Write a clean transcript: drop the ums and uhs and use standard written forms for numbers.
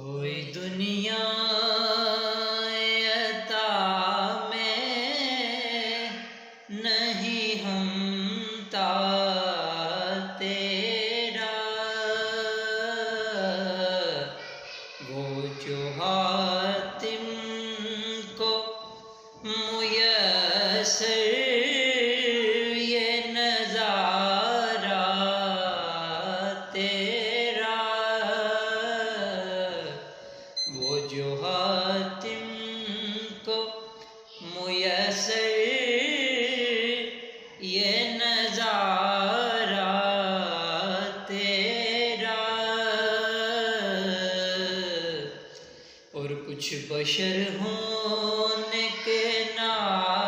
کوئی دنیا عطا میں نہیں ہمتا تیرا، وہ جو حاتم کو میسر یہ نظارہ تیرا، وہ جو حاتم کو میسر یہ نظارہ تیرا، اور کچھ بشر ہونے کے نام